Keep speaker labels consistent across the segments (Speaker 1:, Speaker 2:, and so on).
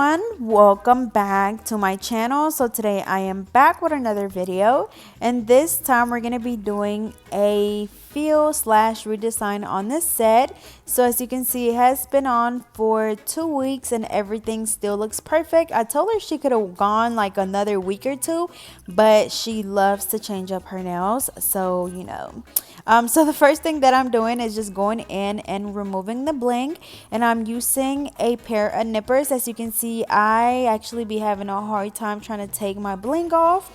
Speaker 1: everyone, welcome back to my channel. So today I am back with another video, and this time we're going to be doing a fill slash redesign on this set. So as you can see, it has been on for 2 weeks and everything still looks perfect. I told her she could have gone like another week or two, but she loves to change up her nails, so you know. So the first thing that I'm doing is just going in and removing the bling, and I'm using a pair of nippers. As you can see, I actually be having a hard time trying to take my bling off.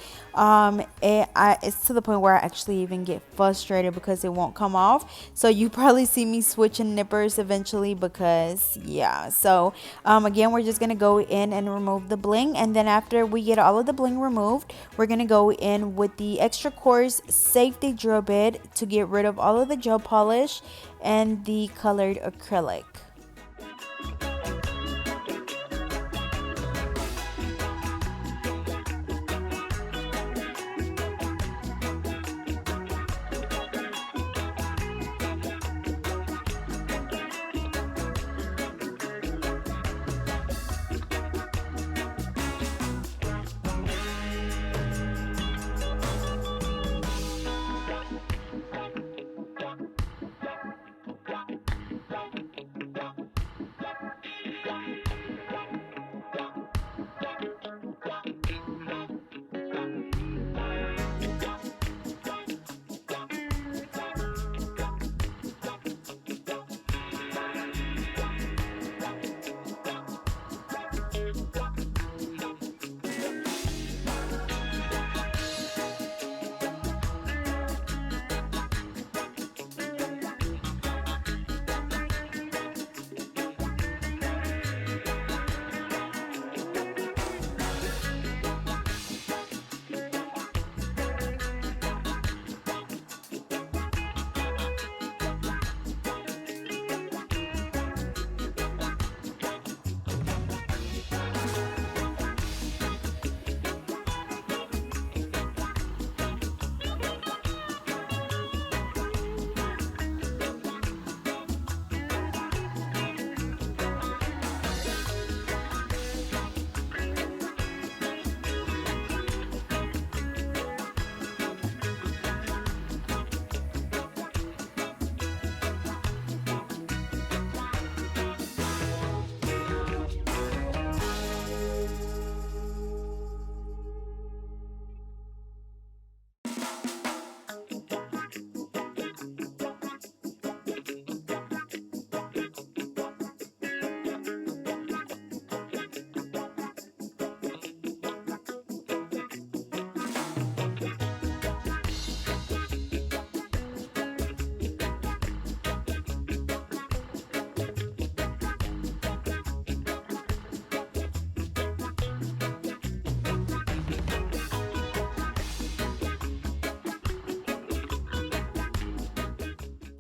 Speaker 1: It's to the point where I actually even get frustrated because it won't come off. So you probably see me switching nippers eventually because yeah. So again, we're just gonna go in and remove the bling, and then after we get all of the bling removed, we're gonna go in with the extra coarse safety drill bit to get rid of all of the gel polish and the colored acrylic.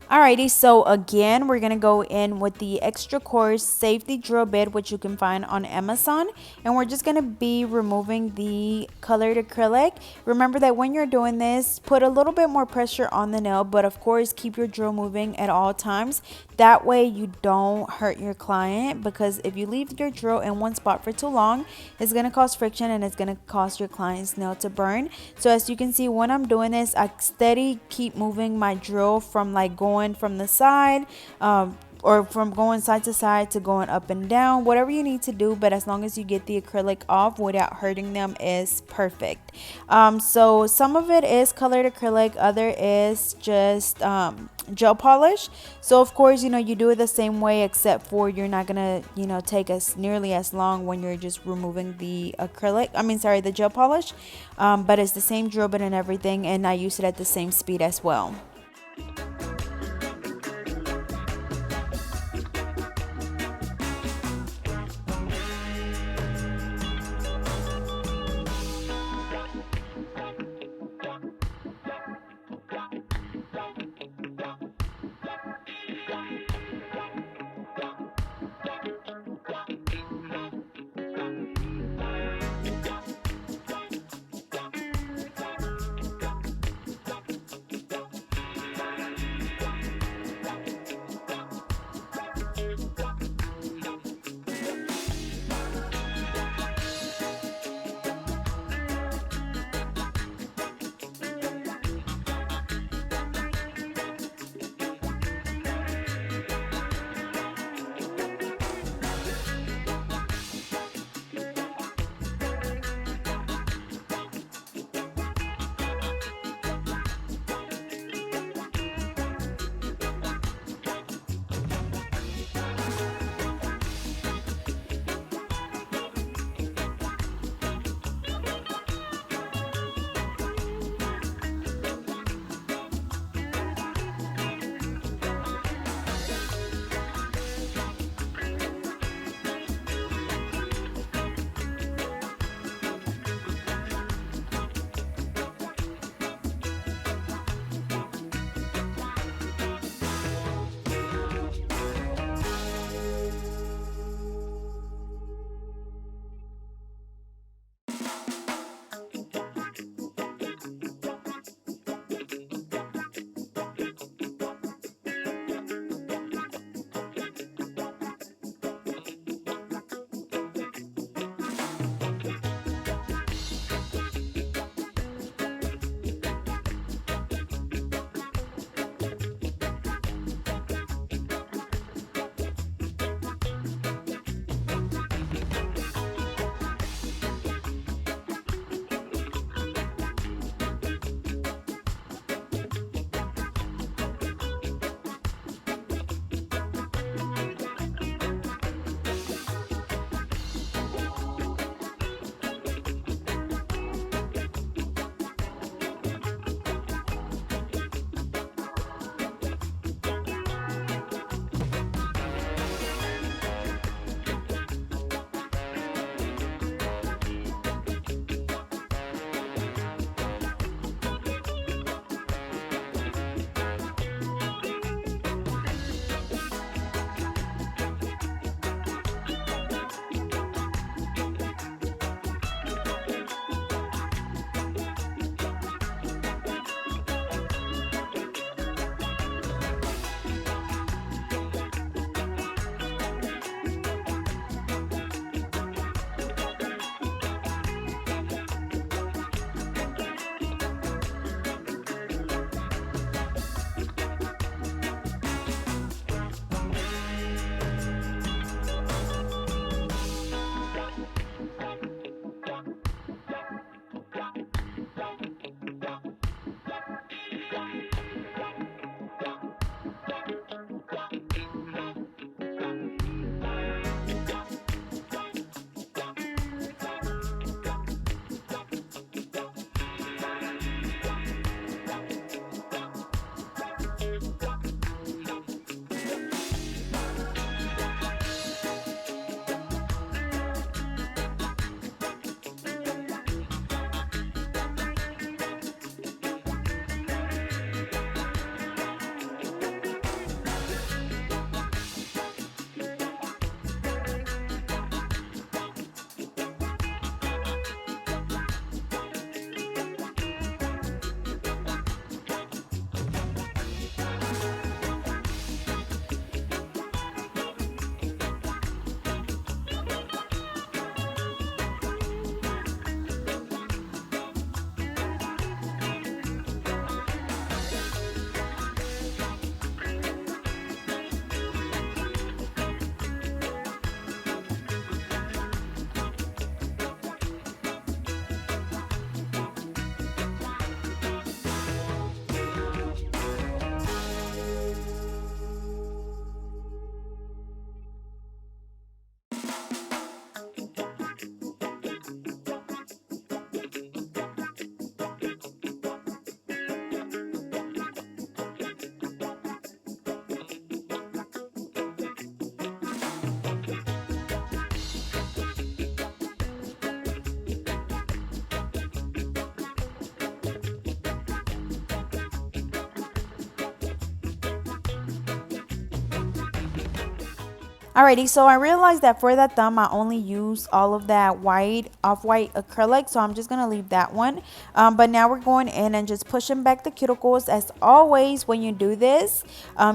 Speaker 1: Alrighty, so again, we're going to go in with the extra coarse safety drill bit, which you can find on Amazon. And we're just going to be removing the colored acrylic. Remember that when you're doing this, put a little bit more pressure on the nail, but of course, keep your drill moving at all times. That way you don't hurt your client, because if you leave your drill in one spot for too long, it's going to cause friction and it's going to cause your client's nail to burn. So as you can see, when I'm doing this, I steady keep moving my drill from like going from the side or from going side to side to going up and down, whatever you need to do, but as long as you get the acrylic off without hurting them is perfect. So some of it is colored acrylic, other is just gel polish. So of course, you know, you do it the same way, except for you're not gonna, you know, take as nearly as long when you're just removing the acrylic, the gel polish, but it's the same drill bit and everything, and I use it at the same speed as well. Alrighty, so I realized that for that thumb, I only used all of that white, off-white acrylic, so I'm just going to leave that one. But now we're going in and just pushing back the cuticles. As always, when you do this,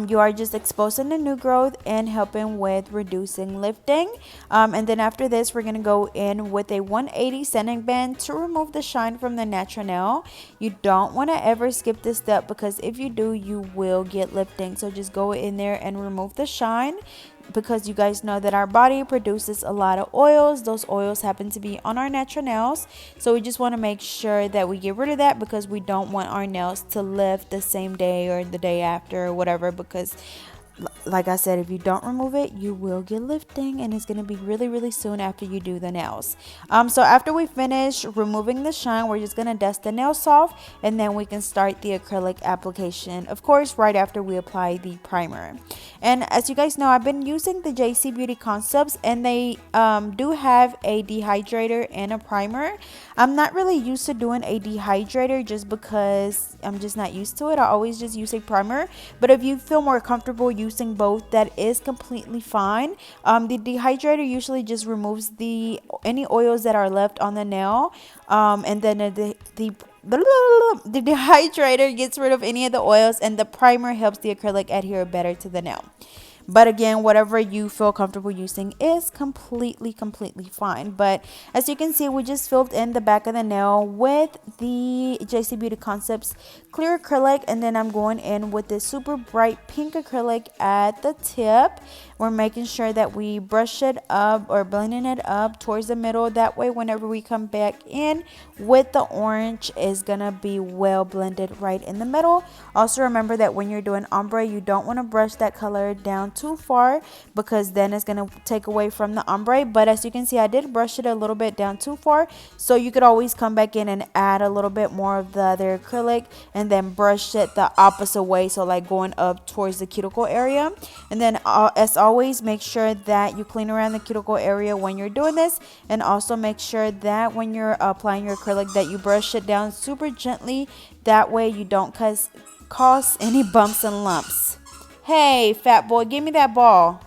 Speaker 1: you are just exposing the new growth and helping with reducing lifting. And then after this, we're going to go in with a 180 sanding band to remove the shine from the natural nail. You don't want to ever skip this step because if you do, you will get lifting. So just go in there and remove the shine, because you guys know that our body produces a lot of oils. Those oils happen to be on our natural nails, so we just want to make sure that we get rid of that, because we don't want our nails to lift the same day or the day after or whatever, because like I said, if you don't remove it, you will get lifting, and it's going to be really, really soon after you do the nails. So after we finish removing the shine, we're just going to dust the nails off, and then we can start the acrylic application, of course, right after we apply the primer. And as you guys know, I've been using the JC Beauty Concepts, and they do have a dehydrator and a primer. I'm not really used to doing a dehydrator just because I'm just not used to it. I always just use a primer, but if you feel more comfortable using both, that is completely fine. The dehydrator usually just removes any oils that are left on the nail, and then the dehydrator gets rid of any of the oils, and the primer helps the acrylic adhere better to the nail. But again, whatever you feel comfortable using is completely fine. But as you can see, we just filled in the back of the nail with the JC Beauty Concepts clear acrylic, and then I'm going in with this super bright pink acrylic at the tip. We're making sure that we brush it up or blending it up towards the middle. That way, whenever we come back in with the orange, is gonna be well blended right in the middle. Also remember that when you're doing ombre, you don't want to brush that color down too far, because then it's gonna take away from the ombre. But as you can see, I did brush it a little bit down too far, so you could always come back in and add a little bit more of the other acrylic and then brush it the opposite way, so like going up towards the cuticle area. And then as always, make sure that you clean around the cuticle area when you're doing this, and also make sure that when you're applying your acrylic that you brush it down super gently. That way you don't cause any bumps and lumps. Hey, fat boy, give me that ball.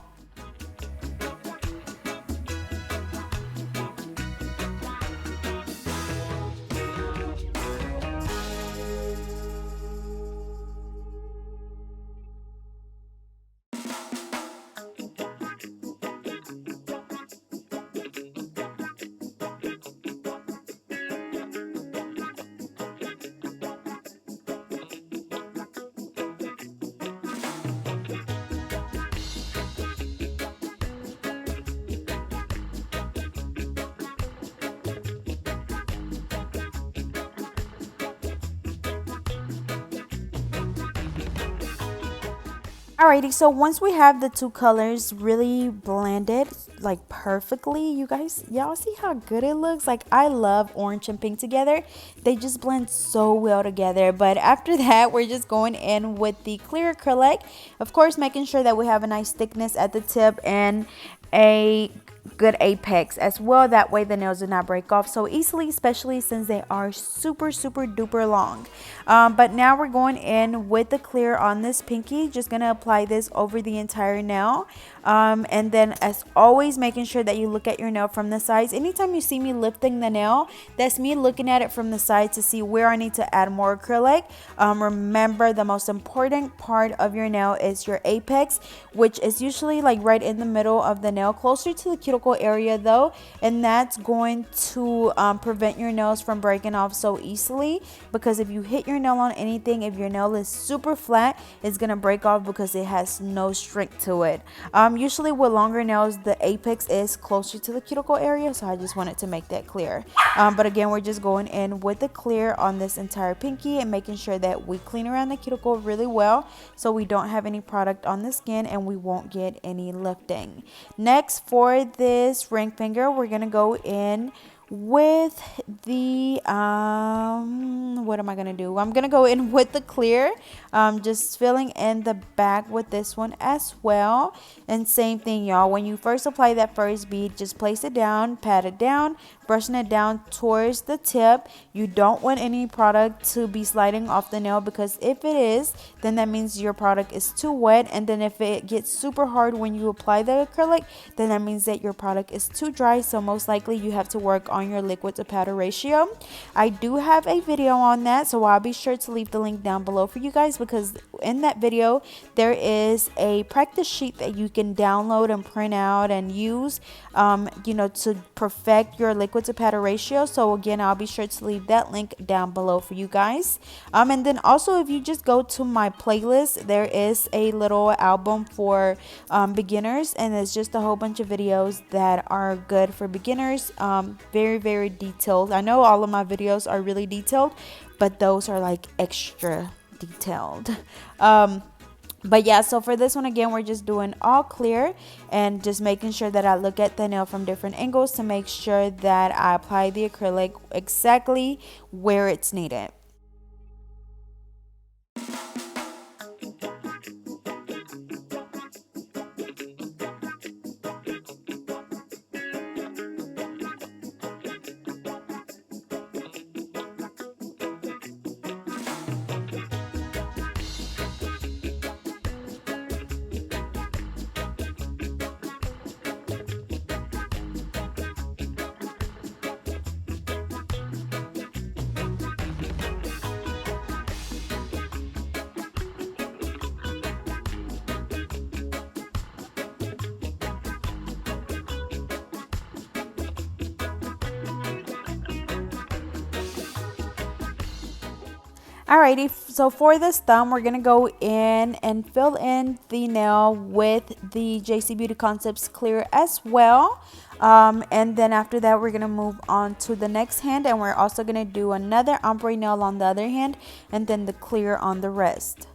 Speaker 1: Alrighty, so once we have the two colors really blended like perfectly, y'all see how good it looks? Like, I love orange and pink together. They just blend so well together. But after that, we're just going in with the clear acrylic, of course making sure that we have a nice thickness at the tip and a good apex as well. That way the nails do not break off so easily, especially since they are super duper long. But now we're going in with the clear on this pinky. Just gonna apply this over the entire nail, and then as always, making sure that you look at your nail from the sides. Anytime you see me lifting the nail, that's me looking at it from the side to see where I need to add more acrylic. Remember, the most important part of your nail is your apex, which is usually like right in the middle of the nail, closer to the cuticle area though, and that's going to prevent your nails from breaking off so easily. Because if you hit your nail on anything, if your nail is super flat, it's gonna break off because it has no strength to it. Usually with longer nails, the apex is closer to the cuticle area, so I just wanted to make that clear. But again, we're just going in with the clear on this entire pinky and making sure that we clean around the cuticle really well, so we don't have any product on the skin and we won't get any lifting. Next, for this ring finger, we're gonna go in with the what am I gonna do? I'm gonna go in with the clear, just filling in the back with this one as well. And same thing, y'all, when you first apply that first bead, just place it down, pat it down, brushing it down towards the tip. You don't want any product to be sliding off the nail, because if it is, then that means your product is too wet. And then if it gets super hard when you apply the acrylic, then that means that your product is too dry. So most likely you have to work on your liquid to powder ratio. I do have a video on that, so I'll be sure to leave the link down below for you guys, because in that video there is a practice sheet that you can download and print out and use to perfect your liquid to powder ratio. So again, I'll be sure to leave that link down below for you guys. And then also, if you just go to my playlist, there is a little album for beginners, and it's just a whole bunch of videos that are good for beginners. Very, very detailed. I know all of my videos are really detailed, but those are like extra detailed. But yeah, so for this one, again, we're just doing all clear and just making sure that I look at the nail from different angles to make sure that I apply the acrylic exactly where it's needed. Alrighty, so for this thumb, we're going to go in and fill in the nail with the JC Beauty Concepts clear as well. And then after that, we're going to move on to the next hand, and we're also going to do another ombre nail on the other hand, and then the clear on the rest.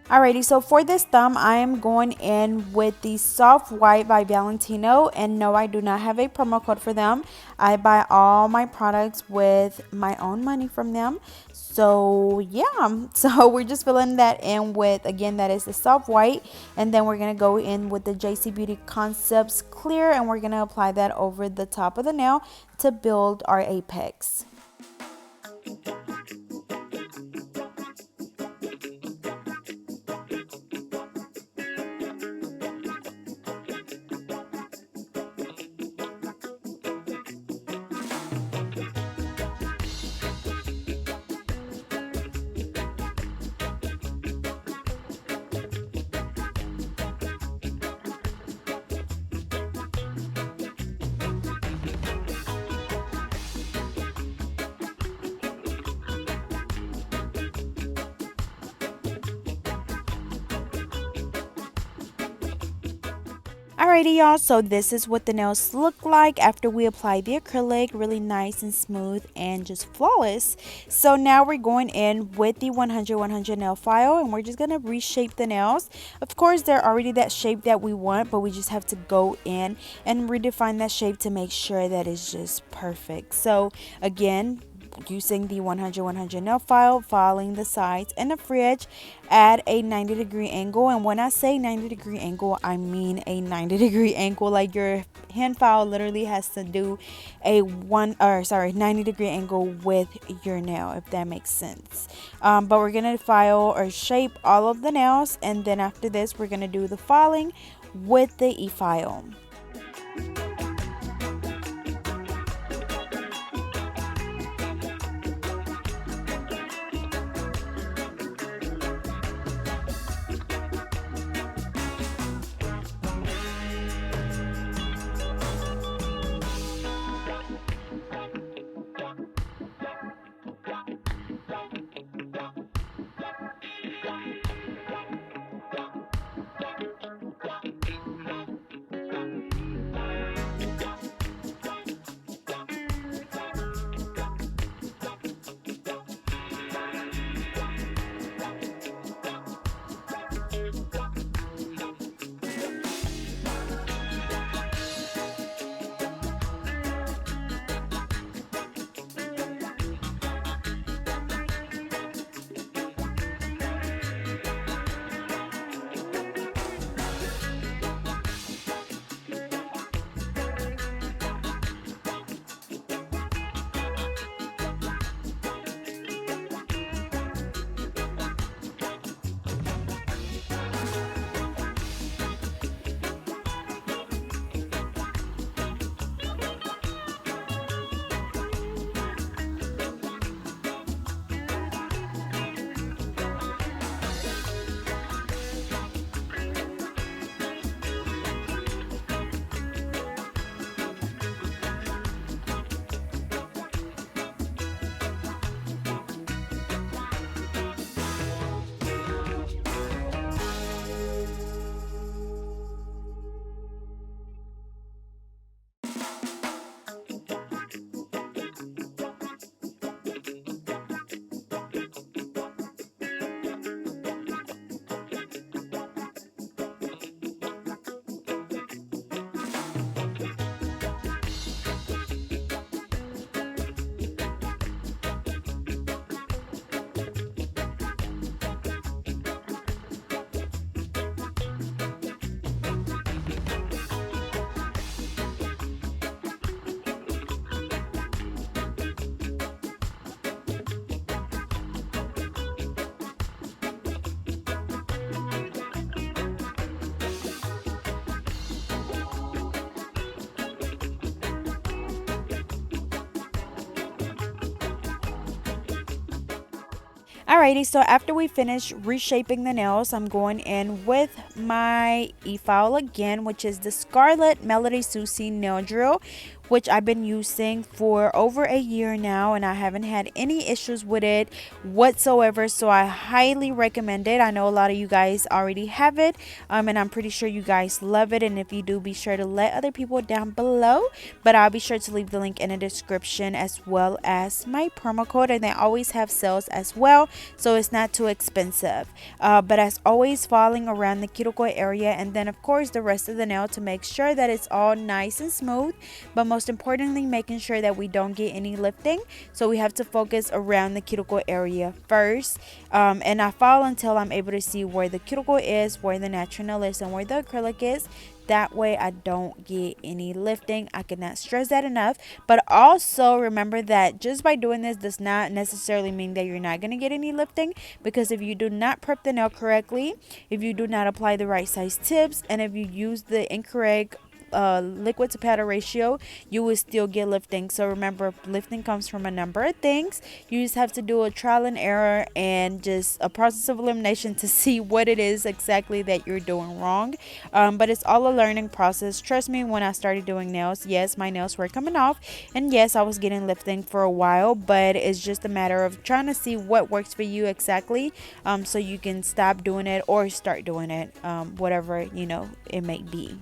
Speaker 1: Alrighty, so for this thumb, I am going in with the Soft White by Valentino. And no, I do not have a promo code for them. I buy all my products with my own money from them. So yeah, so we're just filling that in with, again, that is the Soft White. And then we're going to go in with the JC Beauty Concepts Clear. And we're going to apply that over the top of the nail to build our apex. Alrighty, y'all, so this is what the nails look like after we apply the acrylic. Really nice and smooth and just flawless. So now we're going in with the 100 nail file, and we're just going to reshape the nails. Of course, they're already that shape that we want, but we just have to go in and redefine that shape to make sure that it's just perfect. So again, using the 100 nail file, filing the sides and the free edge, add a 90-degree angle. And when I say 90-degree angle, I mean a 90-degree angle. Like your hand file literally has to do a 90-degree angle with your nail, if that makes sense. But we're gonna file or shape all of the nails, and then after this we're gonna do the filing with the e-file. Alrighty, so after we finish reshaping the nails, I'm going in with my e-file again, which is the Scarlet Melody Susie nail drill. which I've been using for over a year now, and I haven't had any issues with it whatsoever. So I highly recommend it. I know a lot of you guys already have it, and I'm pretty sure you guys love it. And if you do, be sure to let other people down below. But I'll be sure to leave the link in the description, as well as my promo code, and they always have sales as well, so it's not too expensive. But as always, following around the cuticle area, and then of course the rest of the nail to make sure that it's all nice and smooth, but most importantly making sure that we don't get any lifting. So we have to focus around the cuticle area first, and I follow until I'm able to see where the cuticle is, where the natural nail is, and where the acrylic is. That way I don't get any lifting. I cannot stress that enough. But also remember that just by doing this does not necessarily mean that you're not going to get any lifting, because if you do not prep the nail correctly, if you do not apply the right size tips, and if you use the incorrect liquid to powder ratio, you will still get lifting. So remember, lifting comes from a number of things. You just have to do a trial and error and just a process of elimination to see what it is exactly that you're doing wrong. But it's all a learning process. Trust me, when I started doing nails, yes, my nails were coming off, and yes, I was getting lifting for a while, but it's just a matter of trying to see what works for you exactly, so you can stop doing it or start doing it, whatever it may be.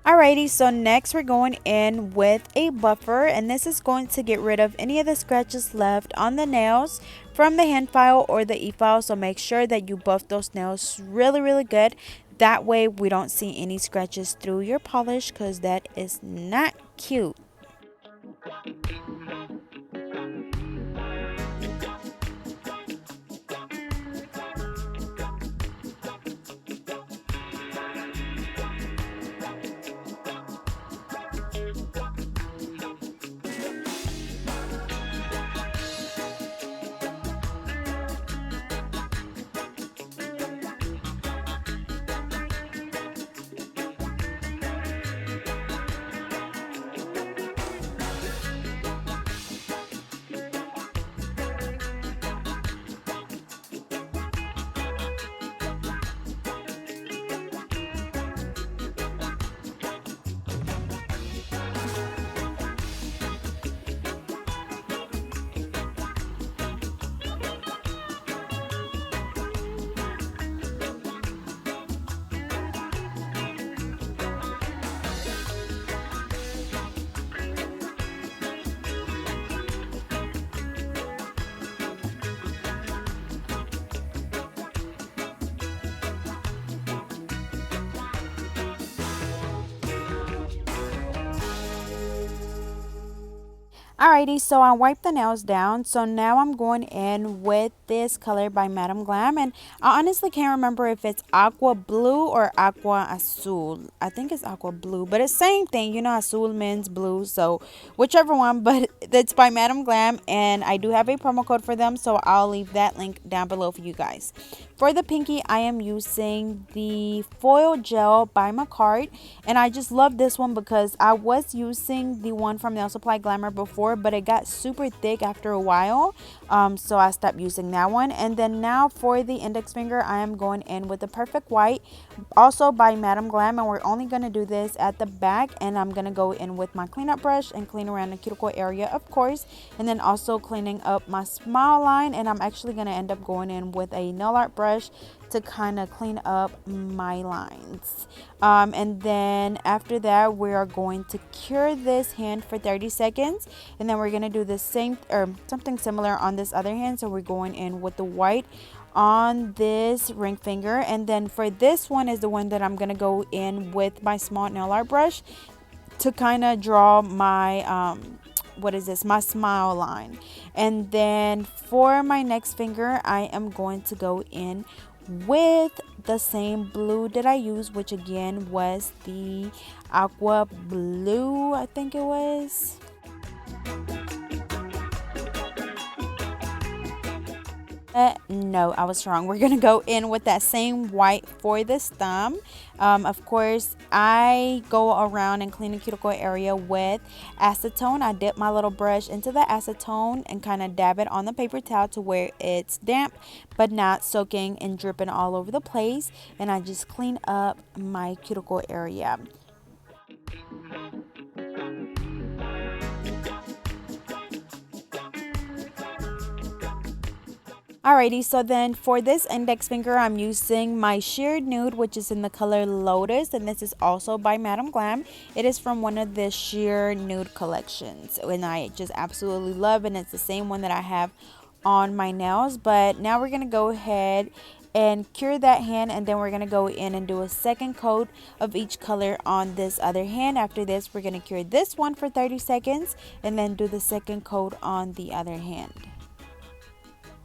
Speaker 1: Alrighty, so next we're going in with a buffer, and this is going to get rid of any of the scratches left on the nails from the hand file or the e-file. So make sure that you buff those nails really good. That way we don't see any scratches through your polish, because that is not cute. Alrighty, so I wiped the nails down. So now I'm going in with this color by Madame Glam. And I honestly can't remember if it's Aqua Blue or Aqua Azul. I think it's Aqua Blue, but it's same thing. You know, Azul means blue. So whichever one, but it's by Madame Glam. And I do have a promo code for them. So I'll leave that link down below for you guys. For the pinky, I am using the Foil Gel by MAKARTT. And I just love this one because I was using the one from Nail Supply Glamour before, but it got super thick after a while. So I stopped using that one. And then now for the index finger, I am going in with the Perfect White, also by Madame Glam. And we're only going to do this at the back. And I'm going to go in with my cleanup brush and clean around the cuticle area, of course. And then also cleaning up my smile line. And I'm actually going to end up going in with a nail art brush to kind of clean up my lines. And then after that, we are going to cure this hand for 30 seconds. And then we're going to do the same or something similar on this other hand. So we're going in with the white on this ring finger. And then for this one is the one that I'm going to go in with my small nail art brush to kind of draw my what is this, my smile line. And then for my next finger, I am going to go in with the same blue that I used, which again was the Aqua Blue, I think it was. No, I was wrong. We're gonna go in with that same white for this thumb. Of course, I go around and clean the cuticle area with acetone. I dip my little brush into the acetone and kind of dab it on the paper towel to where it's damp but not soaking and dripping all over the place. And I just clean up my cuticle area. Alrighty, so then for this index finger, I'm using my Sheer Nude, which is in the color Lotus, and this is also by Madame Glam. It is from one of the Sheer Nude collections, and I just absolutely love it, and it's the same one that I have on my nails. But now we're going to go ahead and cure that hand, and then we're going to go in and do a second coat of each color on this other hand. After this, we're going to cure this one for 30 seconds, and then do the second coat on the other hand.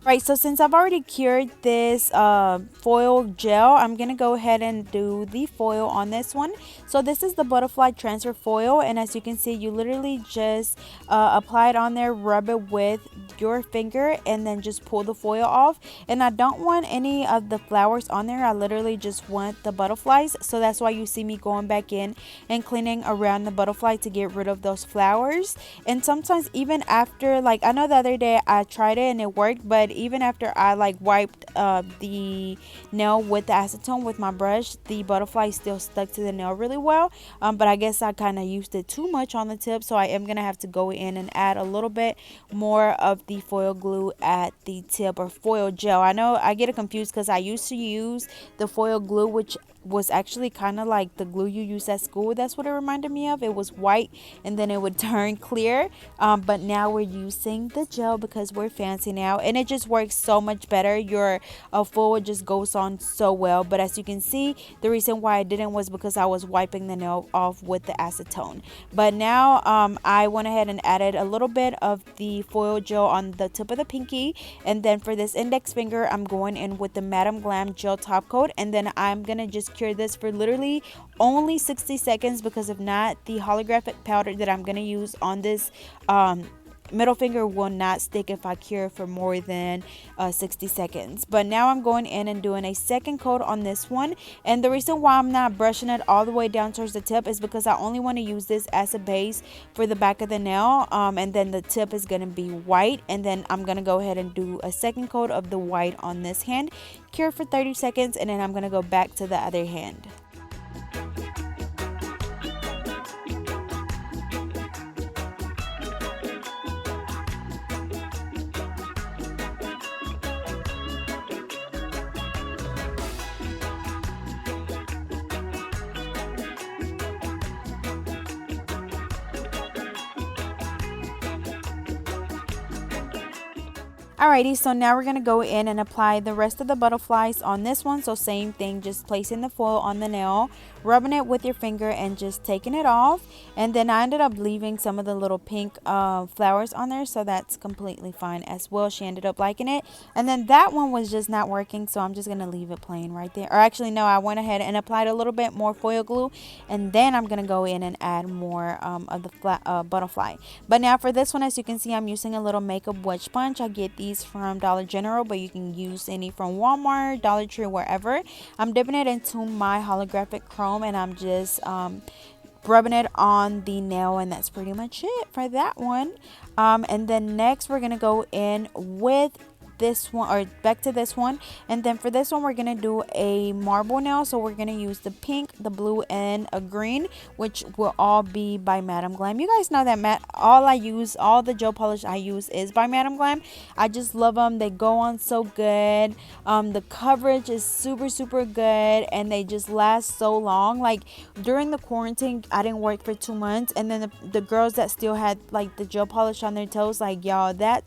Speaker 1: Right, so since I've already cured this foil gel, I'm going to go ahead and do the foil on this one. So this is the butterfly transfer foil, and as you can see, you literally just apply it on there, rub it with your finger, and then just pull the foil off. And I don't want any of the flowers on there. I literally just want the butterflies. So that's why you see me going back in and cleaning around the butterfly to get rid of those flowers. And sometimes even after, like, I know the other day I tried it and it worked, but even after I wiped the nail with the acetone with my brush, the butterfly still stuck to the nail really well. But I guess I kind of used it too much on the tip, so I am gonna have to go in and add a little bit more of the foil glue at the tip, or foil gel. I know I get it confused because I used to use the foil glue, which was actually kind of like the glue you use at school. That's what it reminded me of. It was white and then it would turn clear, but now we're using the gel because we're fancy now, and it just works so much better. Your foil just goes on so well. But as you can see, the reason why I didn't was because I was wiping the nail off with the acetone. But now I went ahead and added a little bit of the foil gel on the tip of the pinky, and then for this index finger, I'm going in with the Madame Glam gel top coat, and then I'm gonna just cure this for literally only 60 seconds, because if not, the holographic powder that I'm going to use on this middle finger will not stick if I cure for more than 60 seconds. But now I'm going in and doing a second coat on this one, and the reason why I'm not brushing it all the way down towards the tip is because I only want to use this as a base for the back of the nail, and then the tip is going to be white, and then I'm going to go ahead and do a second coat of the white on this hand, cure for 30 seconds, and then I'm going to go back to the other hand. Alrighty, so now we're going to go in and apply the rest of the butterflies on this one. So same thing, just placing the foil on the nail, rubbing it with your finger and just taking it off. And then I ended up leaving some of the little pink flowers on there, so that's completely fine as well. She ended up liking it. And then that one was just not working, so I'm just going to leave it plain right there. Or actually, no, I went ahead and applied a little bit more foil glue, and then I'm going to go in and add more of the butterfly. But now for this one, as you can see, I'm using a little makeup wedge punch. I get these from Dollar General, but you can use any from Walmart, Dollar Tree, wherever. I'm dipping it into my holographic chrome, and I'm just rubbing it on the nail, and that's pretty much it for that one. And then next we're gonna go in with this one, or back to this one, and then for this one we're gonna do a marble nail. So we're gonna use the pink, the blue, and a green, which will all be by Madam Glam. You guys know that all the gel polish I use is by Madam Glam. I just love them. They go on so good. The coverage is super good, and they just last so long. Like during the quarantine, I didn't work for 2 months, and then the girls that still had like the gel polish on their toes, like y'all, that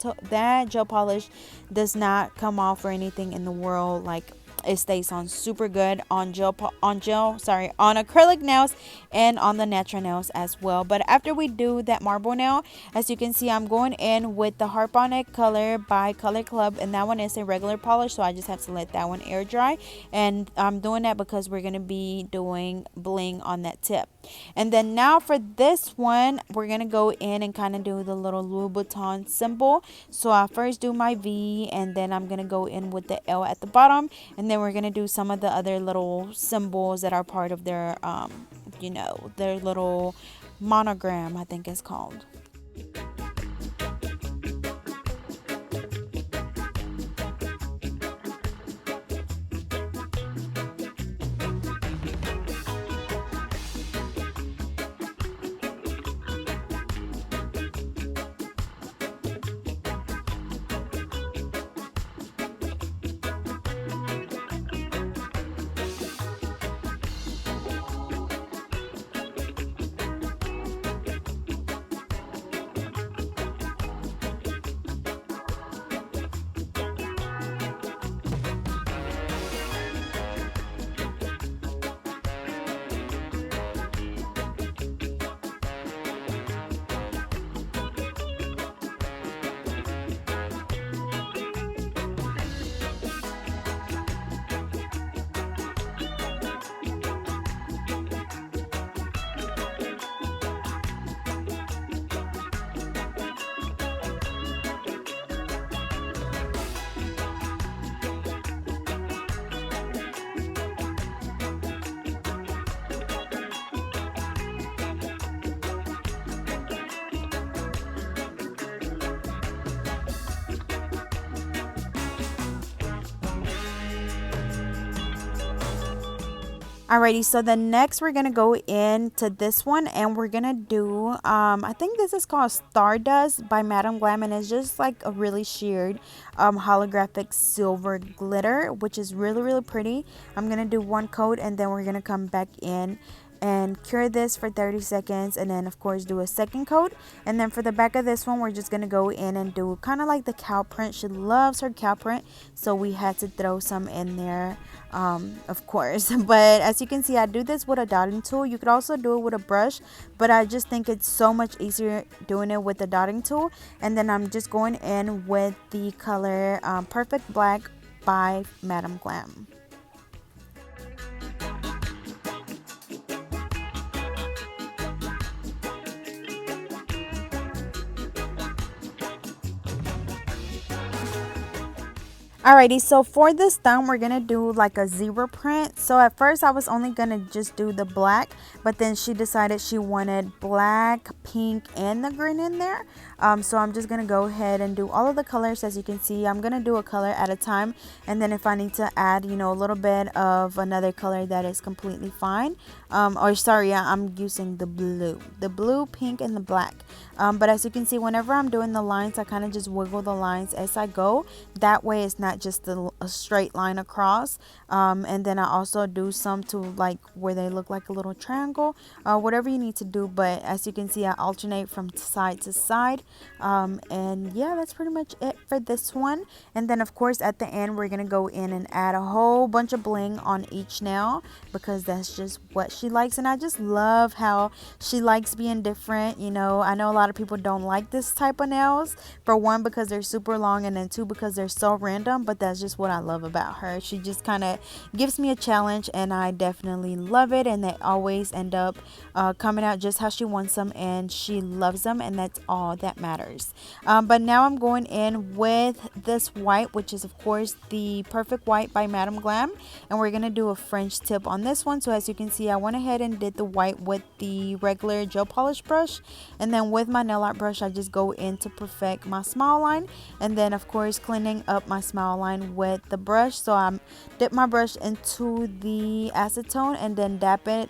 Speaker 1: gel polish does not come off or anything in the world. Like it stays on super good on acrylic nails and on the natural nails as well. But after we do that marble nail, as you can see, I'm going in with the Harp on It color by Color Club, and that one is a regular polish, so I just have to let that one air dry. And I'm doing that because we're going to be doing bling on that tip. And then now for this one, we're going to go in and kind of do the little Louboutin symbol. So I first do my V, and then I'm going to go in with the L at the bottom, and then we're going to do some of the other little symbols that are part of their their little monogram, I think it's called. Alrighty, so the next we're gonna go into this one, and we're gonna do I think this is called Stardust by Madam Glam, and it's just like a really sheared holographic silver glitter, which is really pretty. I'm gonna do one coat, and then we're gonna come back in and cure this for 30 seconds, and then of course do a second coat. And then for the back of this one, we're just gonna go in and do kind of like the cow print. She loves her cow print, so we had to throw some in there, of course. But as you can see, I do this with a dotting tool. You could also do it with a brush, but I just think it's so much easier doing it with the dotting tool. And then I'm just going in with the color Perfect Black by Madam Glam. Alrighty, so for this thumb, we're gonna do like a zebra print. So at first I was only gonna just do the black, but then she decided she wanted black, pink, and the green in there. So I'm just gonna go ahead and do all of the colors. As you can see, I'm gonna do a color at a time, and then if I need to add, a little bit of another color, that is completely fine. I'm using the blue, pink, and the black. But as you can see, whenever I'm doing the lines, I kind of just wiggle the lines as I go. That way it's not not just a straight line across. And then I also do some to like where they look like a little triangle, whatever you need to do. But as you can see, I alternate from side to side. And yeah, that's pretty much it for this one. And then of course at the end we're gonna go in and add a whole bunch of bling on each nail, because that's just what she likes. And I just love how she likes being different. You know, I know a lot of people don't like this type of nails, for one because they're super long, and then two because they're so random, but that's just what I love about her. She just kind of gives me a challenge, and I definitely love it. And they always end up coming out just how she wants them, and she loves them, and that's all that matters. But now I'm going in with this white, which is of course the Perfect White by Madame Glam, and we're gonna do a French tip on this one. So as you can see, I went ahead and did the white with the regular gel polish brush, and then with my nail art brush I just go in to perfect my smile line, and then of course cleaning up my smile line with the brush. So I dip my brush into the acetone and then dab it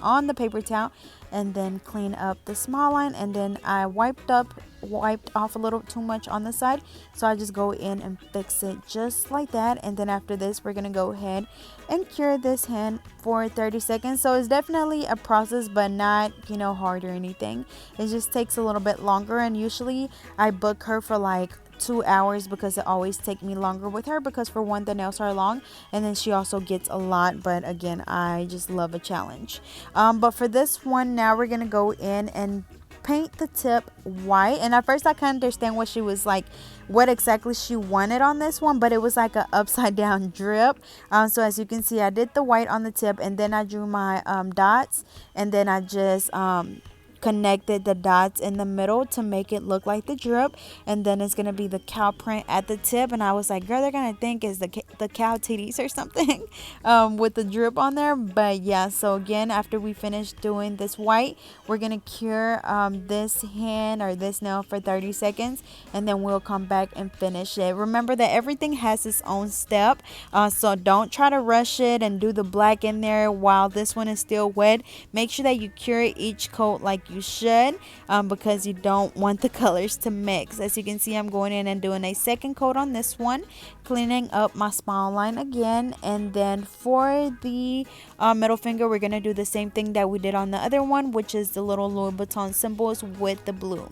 Speaker 1: on the paper towel, and then clean up the smile line. And then I wiped off a little too much on the side, so I just go in and fix it just like that. And then after this we're gonna go ahead and cure this hand for 30 seconds. So it's definitely a process, but not, you know, hard or anything. It just takes a little bit longer, and usually I book her for like 2 hours, because it always take me longer with her, because for one, the nails are long, and then she also gets a lot. But again, I just love a challenge. But for this one now, we're gonna go in and paint the tip white. And at first I couldn't understand what she was like, what exactly she wanted on this one, but it was like a upside down drip. So as you can see, I did the white on the tip, and then I drew my dots, and then I just connected the dots in the middle to make it look like the drip. And then it's gonna be the cow print at the tip, and I was like, girl, they're gonna think it's the cow titties or something with the drip on there. But yeah, so again, after we finish doing this white, we're gonna cure this hand or this nail for 30 seconds, and then we'll come back and finish it. Remember that everything has its own step, so don't try to rush it and do the black in there while this one is still wet. Make sure that you cure each coat like you should, because you don't want the colors to mix. As you can see, I'm going in and doing a second coat on this one, cleaning up my smile line again. And then for the middle finger, we're gonna do the same thing that we did on the other one, which is the little Louis Vuitton symbols with the blue.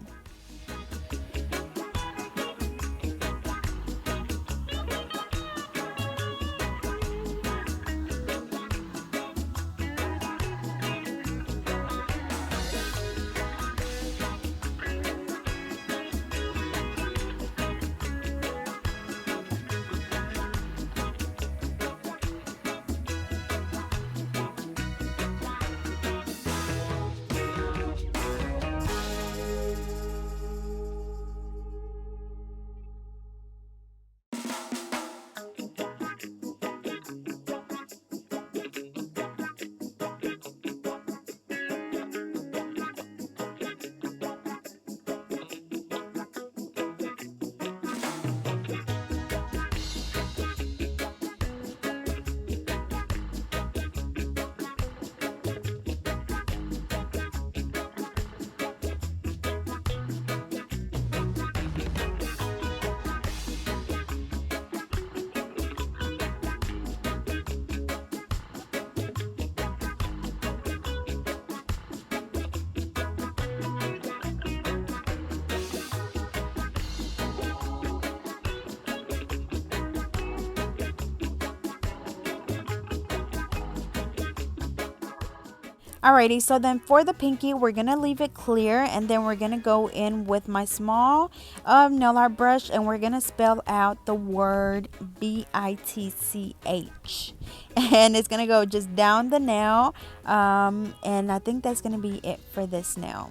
Speaker 1: Alrighty, so then for the pinky, we're gonna leave it clear, and then we're gonna go in with my small nail art brush, and we're gonna spell out the word BITCH, and it's gonna go just down the nail, and I think that's gonna be it for this nail.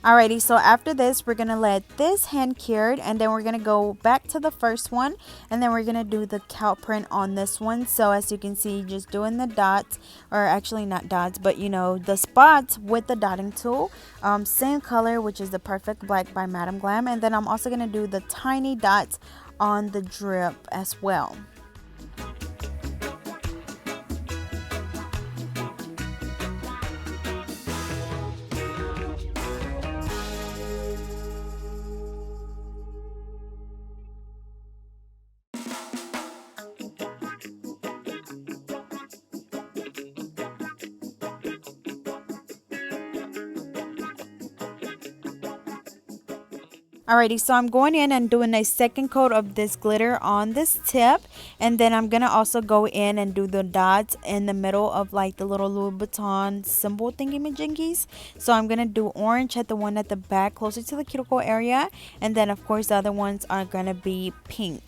Speaker 1: Alrighty, so after this, we're going to let this hand cured, and then we're going to go back to the first one, and then we're going to do the cow print on this one. So as you can see, just doing the dots, or actually not dots, but you know, the spots with the dotting tool. Same color, which is the Perfect Black by Madam Glam, and then I'm also going to do the tiny dots on the drip as well. Alrighty, so I'm going in and doing a second coat of this glitter on this tip, and then I'm gonna also go in and do the dots in the middle of like the little Louis Vuitton symbol thingy-majingies. So I'm gonna do orange at the one at the back closer to the cuticle area, and then of course the other ones are gonna be pink.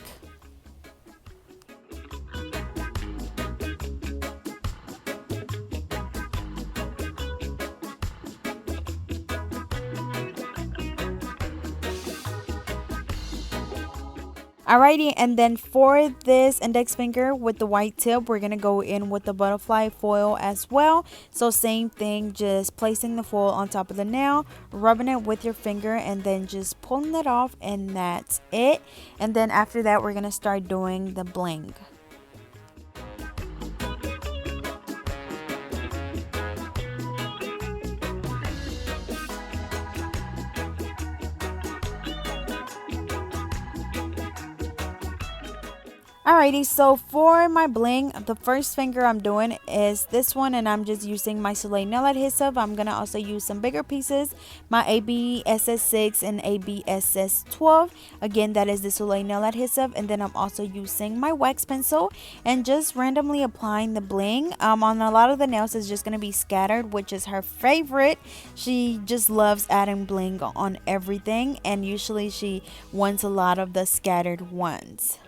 Speaker 1: Alrighty, and then for this index finger with the white tip, we're going to go in with the butterfly foil as well. So same thing, just placing the foil on top of the nail, rubbing it with your finger, and then just pulling it off, and that's it. And then after that, we're going to start doing the bling. Alrighty, so for my bling, the first finger I'm doing is this one, and I'm just using my Soleil nail adhesive. I'm going to also use some bigger pieces, my ABSS6 and ABSS12. Again, that is the Soleil nail adhesive, and then I'm also using my wax pencil and just randomly applying the bling. On a lot of the nails is just going to be scattered, which is her favorite. She just loves adding bling on everything, and usually she wants a lot of the scattered ones.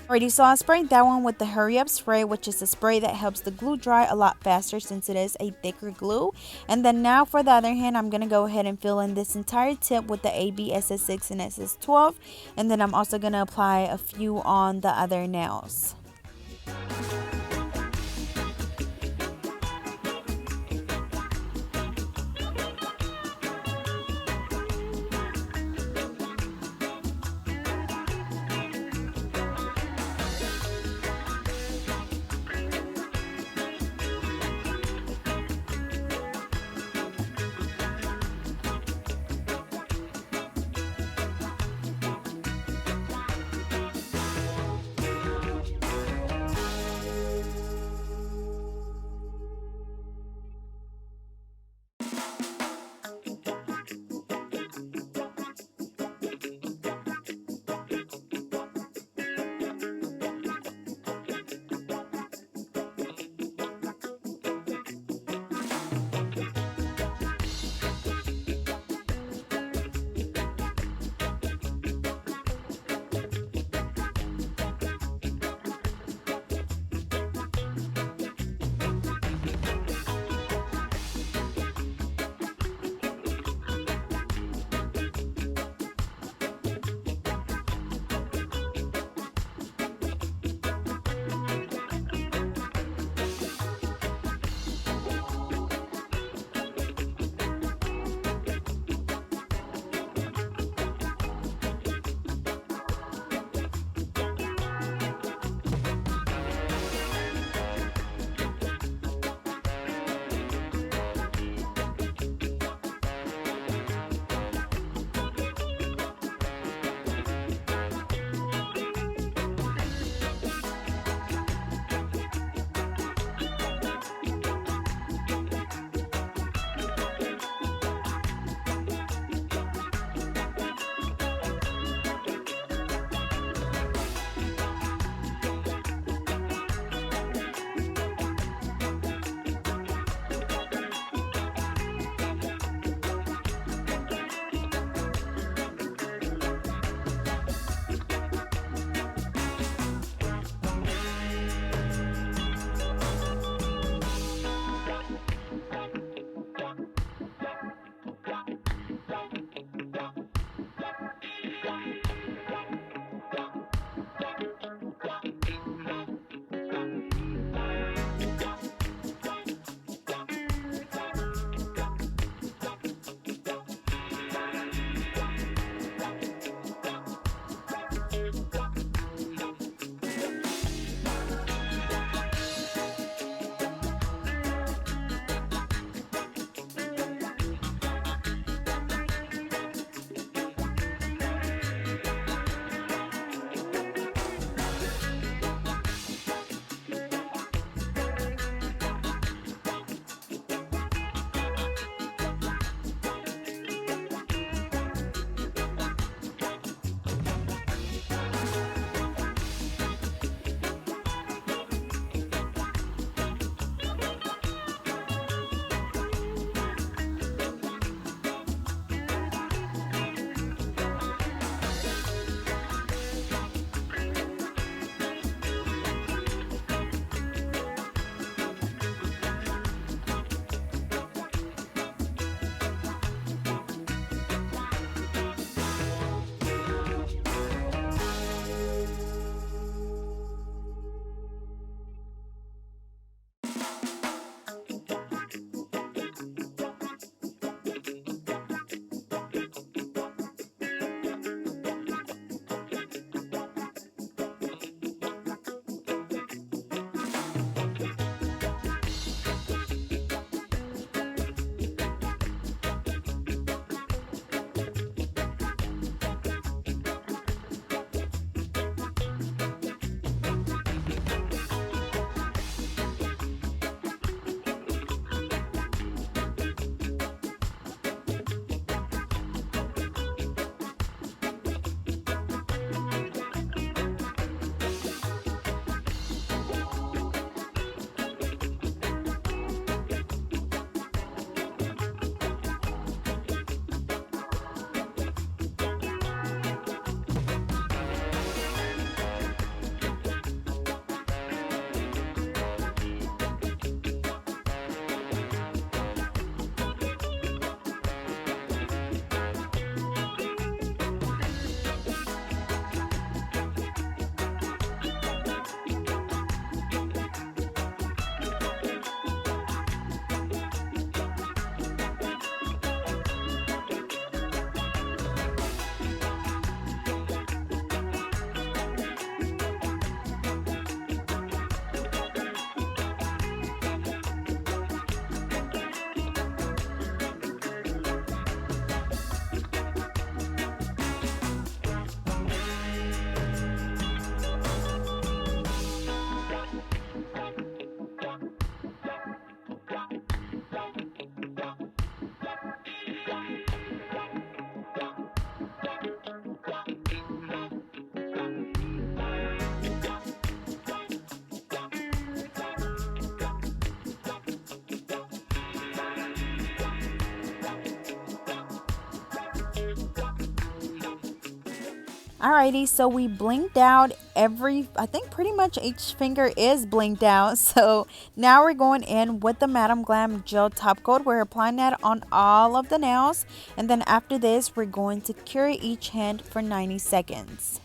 Speaker 1: Alrighty, so I sprayed that one with the Hurry Up spray, which is a spray that helps the glue dry a lot faster since it is a thicker glue. And then now for the other hand, I'm going to go ahead and fill in this entire tip with the ABSS6 and SS12. And then I'm also going to apply a few on the other nails. Alrighty, so we blinked out I think pretty much each finger is blinked out. So now we're going in with the Madam Glam Gel Top Coat. We're applying that on all of the nails. And then after this, we're going to cure each hand for 90 seconds.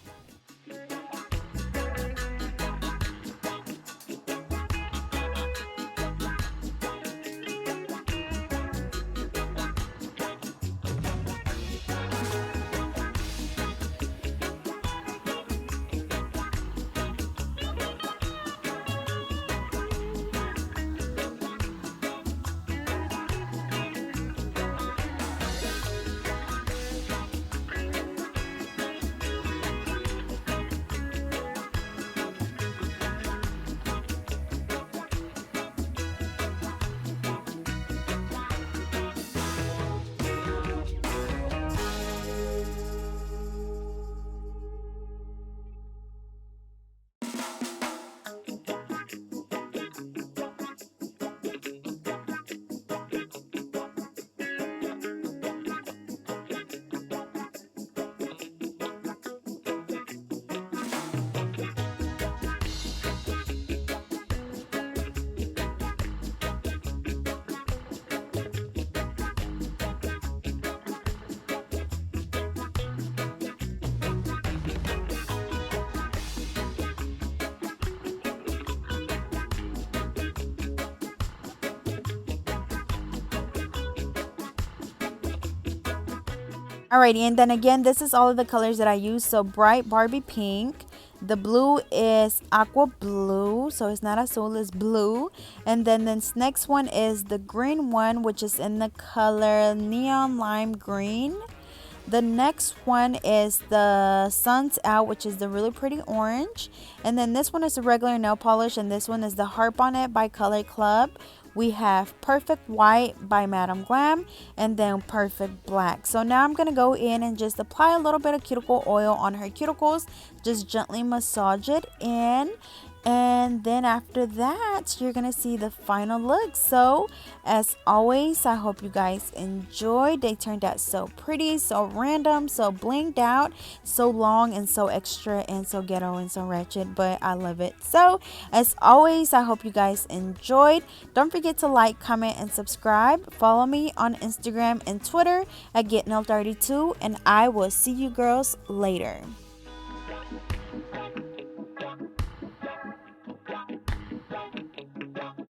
Speaker 1: Alrighty, and then again, this is all of the colors that I use. So bright Barbie pink. The blue is aqua blue, so it's not azul, it's blue. And then this next one is the green one, which is in the color neon lime green. The next one is the Sun's Out, which is the really pretty orange. And then this one is a regular nail polish, and this one is the Harp on It by Color Club. We have Perfect White by Madam Glam, and then Perfect Black. So now I'm going to go in and just apply a little bit of cuticle oil on her cuticles. Just gently massage it in. And then after that, you're going to see the final look. So as always, I hope you guys enjoyed. They turned out so pretty, so random, so blinged out, so long and so extra and so ghetto and so ratchet, but I love it. So as always, I hope you guys enjoyed. Don't forget to like, comment, and subscribe. Follow me on Instagram and Twitter at GetNail32, and I will see you girls later.